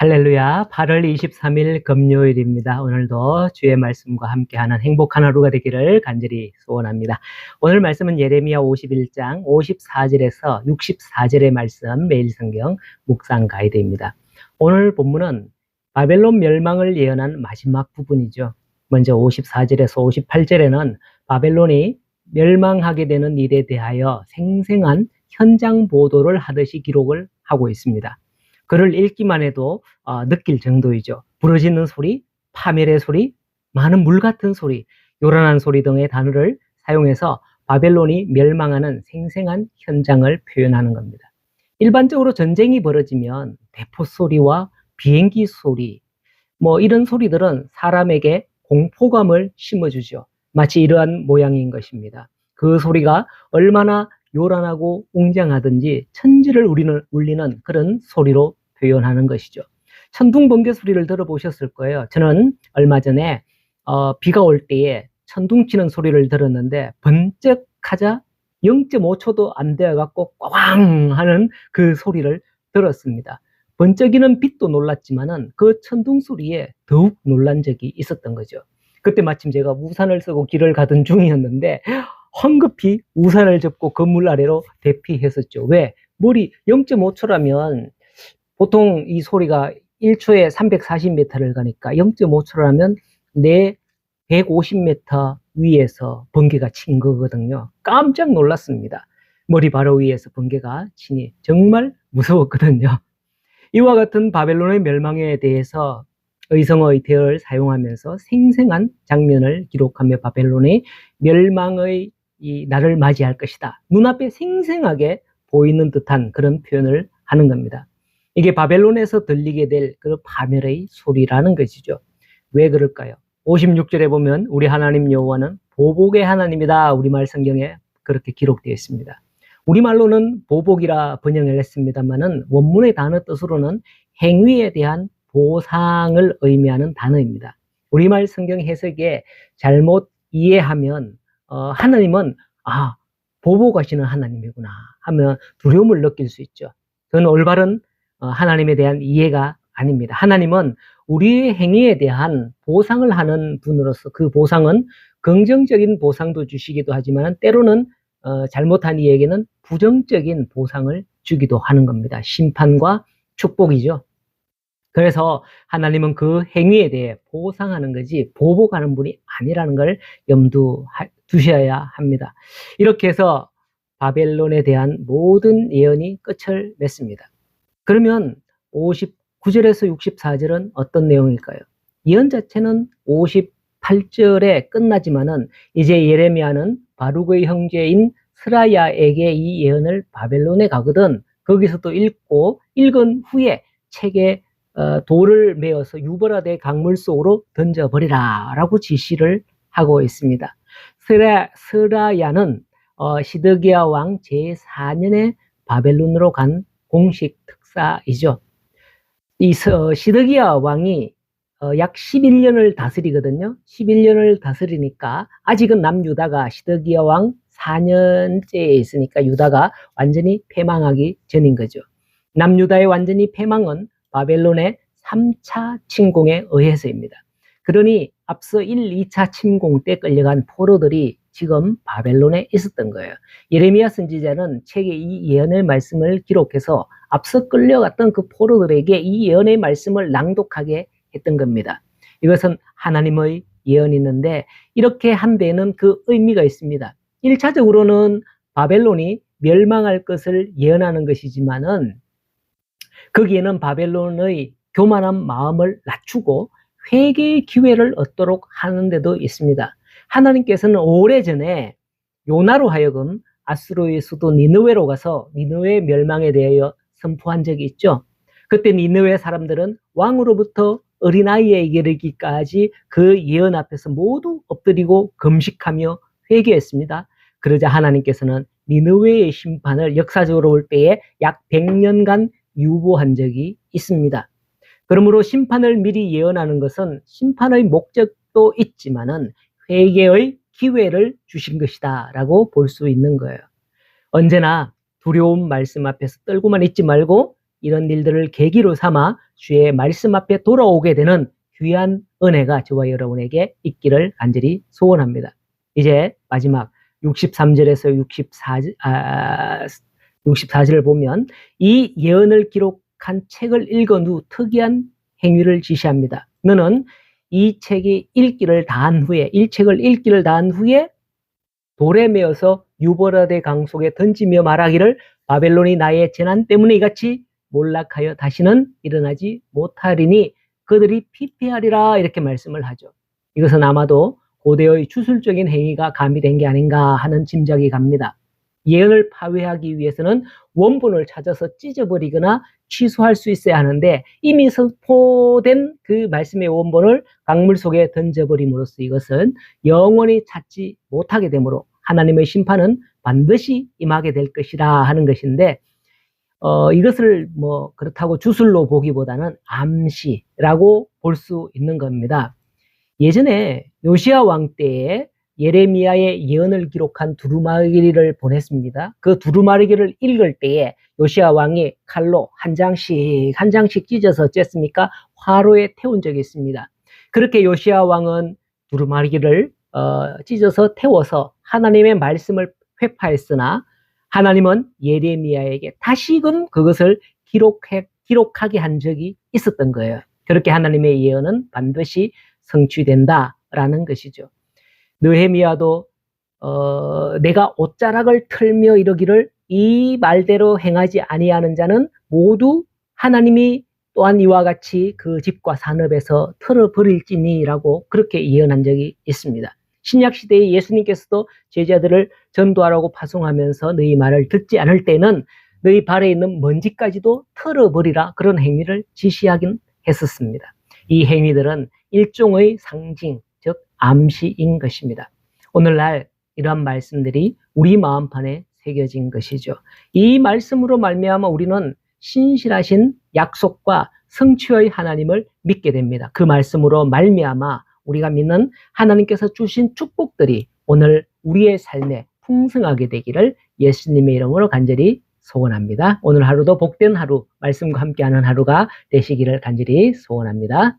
할렐루야. 8월 23일 금요일입니다. 오늘도 주의 말씀과 함께하는 행복한 하루가 되기를 간절히 소원합니다. 오늘 말씀은 예레미야 51장 54절에서 64절의 말씀 매일 성경 묵상 가이드입니다. 오늘 본문은 바벨론 멸망을 예언한 마지막 부분이죠. 먼저 54절에서 58절에는 바벨론이 멸망하게 되는 일에 대하여 생생한 현장 보도를 하듯이 기록을 하고 있습니다. 글을 읽기만 해도 느낄 정도이죠. 부러지는 소리, 파멸의 소리, 많은 물 같은 소리, 요란한 소리 등의 단어를 사용해서 바벨론이 멸망하는 생생한 현장을 표현하는 겁니다. 일반적으로 전쟁이 벌어지면 대포 소리와 비행기 소리, 이런 소리들은 사람에게 공포감을 심어주죠. 마치 이러한 모양인 것입니다. 그 소리가 얼마나 요란하고 웅장하든지 천지를 울리는 그런 소리로 표현하는 것이죠. 천둥 번개 소리를 들어보셨을 거예요. 저는 얼마 전에 비가 올 때에 천둥 치는 소리를 들었는데 번쩍 하자 0.5초도 안 되어갖고 꽝 하는 그 소리를 들었습니다. 번쩍이는 빛도 놀랐지만은 그 천둥 소리에 더욱 놀란 적이 있었던 거죠. 그때 마침 제가 우산을 쓰고 길을 가던 중이었는데 황급히 우산을 접고 건물 아래로 대피했었죠. 왜? 머리 0.5초라면 보통 이 소리가 1초에 340m를 가니까 0.5초라면 내 150m 위에서 번개가 친 거거든요. 깜짝 놀랐습니다. 머리 바로 위에서 번개가 치니 정말 무서웠거든요. 이와 같은 바벨론의 멸망에 대해서 의성어의태어를 사용하면서 생생한 장면을 기록하며 바벨론의 멸망의 이 날을 맞이할 것이다. 눈앞에 생생하게 보이는 듯한 그런 표현을 하는 겁니다. 이게 바벨론에서 들리게 될 그 파멸의 소리라는 것이죠. 왜 그럴까요? 56절에 보면 우리 하나님 여호와는 보복의 하나님이다. 우리말 성경에 그렇게 기록되어 있습니다. 우리말로는 보복이라 번역을 했습니다만은 원문의 단어 뜻으로는 행위에 대한 보상을 의미하는 단어입니다. 우리말 성경 해석에 잘못 이해하면 하나님은 보복하시는 하나님이구나 하면 두려움을 느낄 수 있죠. 그건 올바른 하나님에 대한 이해가 아닙니다. 하나님은 우리의 행위에 대한 보상을 하는 분으로서 그 보상은 긍정적인 보상도 주시기도 하지만 때로는 잘못한 이에게는 부정적인 보상을 주기도 하는 겁니다. 심판과 축복이죠. 그래서 하나님은 그 행위에 대해 보상하는 거지 보복하는 분이 아니라는 걸 염두두셔야 합니다. 이렇게 해서 바벨론에 대한 모든 예언이 끝을 맺습니다. 그러면 59절에서 64절은 어떤 내용일까요? 예언 자체는 58절에 끝나지만은 이제 예레미야는 바룩의 형제인 스라야에게 이 예언을 바벨론에 가거든 거기서 또 읽은 후에 책에 돌을 메어서 유브라데 강물 속으로 던져버리라 라고 지시를 하고 있습니다. 스라야는 시드기야 왕 제4년에 바벨론으로 간 공식 특사이죠. 이 시드기야 왕이 약 11년을 다스리거든요. 11년을 다스리니까 아직은 남유다가 시드기야 왕 4년째에 있으니까 유다가 완전히 패망하기 전인 거죠. 남유다의 완전히 패망은 바벨론의 3차 침공에 의해서입니다. 그러니 앞서 1, 2차 침공 때 끌려간 포로들이 지금 바벨론에 있었던 거예요. 예레미야 선지자는 책에 이 예언의 말씀을 기록해서 앞서 끌려갔던 그 포로들에게 이 예언의 말씀을 낭독하게 했던 겁니다. 이것은 하나님의 예언이 있는데 이렇게 한 데에는 그 의미가 있습니다. 1차적으로는 바벨론이 멸망할 것을 예언하는 것이지만은 거기에는 바벨론의 교만한 마음을 낮추고 회개의 기회를 얻도록 하는 데도 있습니다. 하나님께서는 오래전에 요나로 하여금 아수르의 수도 니느웨로 가서 니느웨 멸망에 대하여 선포한 적이 있죠. 그때 니느웨 사람들은 왕으로부터 어린아이에 이르기까지 그 예언 앞에서 모두 엎드리고 금식하며 회개했습니다. 그러자 하나님께서는 니느웨의 심판을 역사적으로 볼 때에 약 100년간 유보한 적이 있습니다. 그러므로 심판을 미리 예언하는 것은 심판의 목적도 있지만은 회개의 기회를 주신 것이다 라고 볼 수 있는 거예요. 언제나 두려운 말씀 앞에서 떨고만 있지 말고 이런 일들을 계기로 삼아 주의 말씀 앞에 돌아오게 되는 귀한 은혜가 저와 여러분에게 있기를 간절히 소원합니다. 이제 마지막 63절에서 64절을 보면 이 예언을 기록한 책을 읽은 후 특이한 행위를 지시합니다. 너는 이 책이 읽기를 다한 후에, 이 책을 읽기를 다한 후에 돌에 메어서 유버라데 강 속에 던지며 말하기를 바벨론이 나의 재난 때문에 이같이 몰락하여 다시는 일어나지 못하리니 그들이 피폐하리라, 이렇게 말씀을 하죠. 이것은 아마도 고대의 주술적인 행위가 가미된 게 아닌가 하는 짐작이 갑니다. 예언을 파괴하기 위해서는 원본을 찾아서 찢어버리거나 취소할 수 있어야 하는데 이미 선포된 그 말씀의 원본을 강물 속에 던져버림으로써 이것은 영원히 찾지 못하게 되므로 하나님의 심판은 반드시 임하게 될 것이라 하는 것인데, 이것을 뭐 그렇다고 주술로 보기보다는 암시라고 볼 수 있는 겁니다. 예전에 요시야 왕 때에 예레미야의 예언을 기록한 두루마리를 보냈습니다. 그 두루마리를 읽을 때에 요시야 왕이 칼로 한 장씩 한 장씩 찢어서 쬐습니까? 화로에 태운 적이 있습니다. 그렇게 요시야 왕은 두루마리를 찢어서 태워서 하나님의 말씀을 회파했으나 하나님은 예레미야에게 다시금 그것을 기록하게 한 적이 있었던 거예요. 그렇게 하나님의 예언은 반드시 성취된다라는 것이죠. 느헤미야도 내가 옷자락을 틀며 이르기를 이 말대로 행하지 아니하는 자는 모두 하나님이 또한 이와 같이 그 집과 산업에서 털어버릴지니라고 그렇게 예언한 적이 있습니다. 신약시대에 예수님께서도 제자들을 전도하라고 파송하면서 너희 말을 듣지 않을 때는 너희 발에 있는 먼지까지도 털어버리라, 그런 행위를 지시하긴 했었습니다. 이 행위들은 일종의 상징, 즉 암시인 것입니다. 오늘날 이러한 말씀들이 우리 마음판에 새겨진 것이죠. 이 말씀으로 말미암아 우리는 신실하신 약속과 성취의 하나님을 믿게 됩니다. 그 말씀으로 말미암아 우리가 믿는 하나님께서 주신 축복들이 오늘 우리의 삶에 풍성하게 되기를 예수님의 이름으로 간절히 소원합니다. 오늘 하루도 복된 하루, 말씀과 함께하는 하루가 되시기를 간절히 소원합니다.